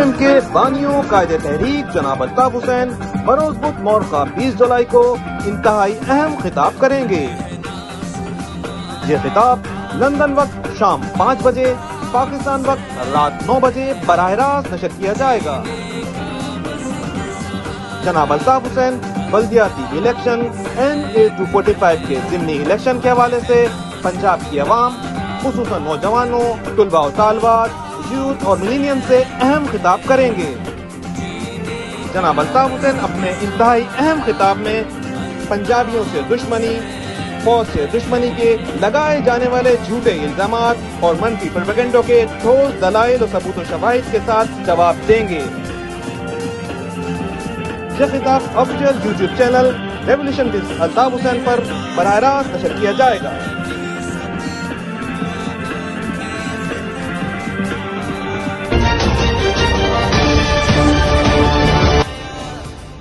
PDM के बानियों कायदे तहरीक जनाब अल्ताफ हुसैन बरोज बुध मौर का 20 जुलाई को इंतहाई अहम खिताब करेंगे। ये खिताब लंदन वक्त शाम 5 बजे, पाकिस्तान वक्त रात 9 बजे बराह रास्त नशर किया जाएगा। जनाब अल्ताफ हुसैन बल्दियाती इलेक्शन NA 245 के ज़िमनी इलेक्शन के हवाले से पंजाब की अवाम, खुसूसन नौजवानों, तुलबा और तालबात, यूथ और मिलेनियम से अहम खिताब करेंगे। जनाब अल्ताफ हुसैन अपने इंतहाई अहम खिताब में पंजाबियों से दुश्मनी, फौज से दुश्मनी के लगाए जाने वाले झूठे इल्जामात और मनफी प्रोपेगेंडो के ठोस दलाइल और सबूत और शवाहिद के साथ जवाब देंगे। यह खिताब official YouTube channel revolution with Altaf Hussain पर बराह रास्त नशर किया जाएगा।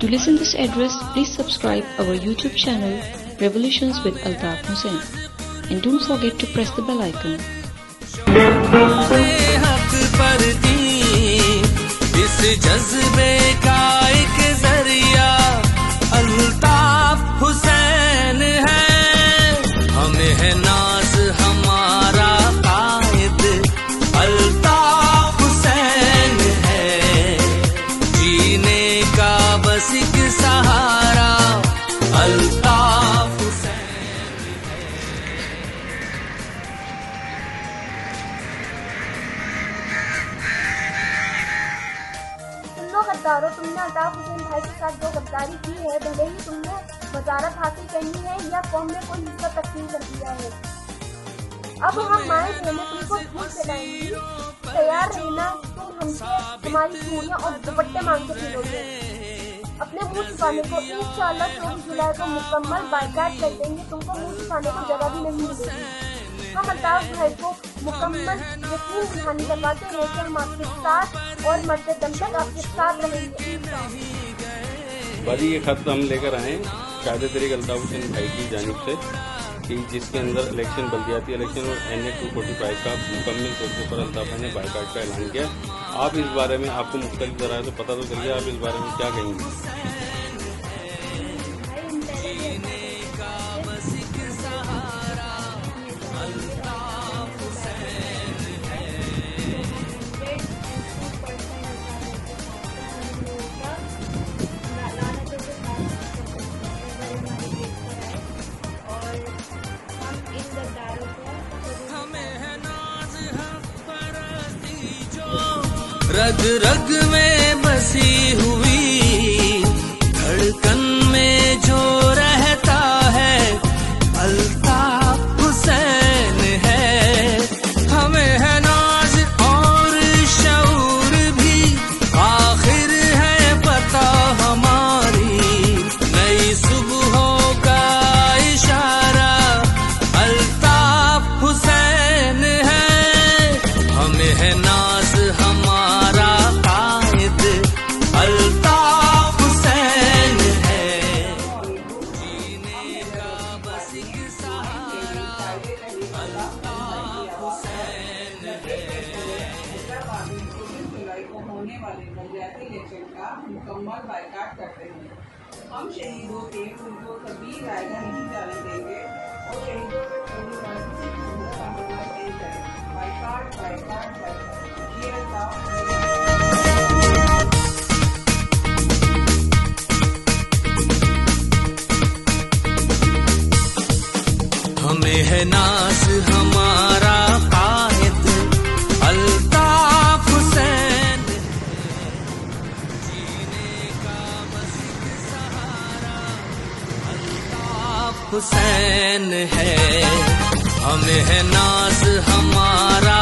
To listen this address, please subscribe our YouTube channel Revolutions with Altaf Hussain and don't forget to press the bell icon. इस जज्बे का एक जरिया अल्ताफ हुसैन है, हमें है नाज हमारा कायद अल्ताफ हुसैन है, जीने का बस एक सहारा अल्ताफ हुसैन है। सुनो गद्दारों, तुमने अल्ताफ हुसैन भाई के साथ जो गद्दारी की है, भले ही तुमने वजारत हासिल करनी है या कौम में कोई हिस्सा तकसीम कर दिया है, अब हम माए देने तुमको झूठ चलाएंगी। तैयार रहना, तुम हमसे तुम्हारी चूड़ियां और दुपट्टे मांग के फिरोगे। अपने मुंह छुपाने को इंशाअल्लाह 24 जुलाई को मुकम्मल बाइकाट कर देंगे। तुमको मुंह छुपाने को जगह भी नहीं मिलेगी। हम अल्ताफ भाई को मुकम्मल यकीन दिलाने करवाते हैं कि हम आपके साथ और मरते दम तक आपके साथ रहेंगे। बाजी, ये खत हम लेकर आए कायदे तरीक अल्ताफ हुसैन भाई की जानिब से कि जिसके अंदर इलेक्शन बल्दियाती इलेक्शन और NA 245 का मुकम्मल तौर पर अल्ताफ भाई ने बाइकाट का ऐलान किया। आप इस बारे में, आपको मुख्तलिफ जराए से पता तो चलिए, आप इस बारे में क्या कहेंगे? रग रग में बसी हुई धड़कन में जो रहता है अल्ताफ हुसैन है, हमें है नाज और शऊर भी आखिर है पता हमारी, नई सुबहों का इशारा अल्ताफ हुसैन है, हमें है नाज हमारा कायद अल्ताफ हुसैन है, जीने का बस एक सहारा अल्ताफ हुसैन है। जुलाई को होने वाले बल्दियाती इलेक्शन का मुकम्मल बाइकाट करते हैं। हम शहीदों के उनको कभी रायगा नहीं जाने देंगे और शहीदों के होने वाले किसी किस्म का हमला नहीं करेंगे। बाइकाट बाइकाट बाइकाट, ये हमें है नाज हमारा कायद अल्ताफ हुसैन, जीने का बस एक सहारा अल्ताफ हुसैन है, हमें है नाज हमारा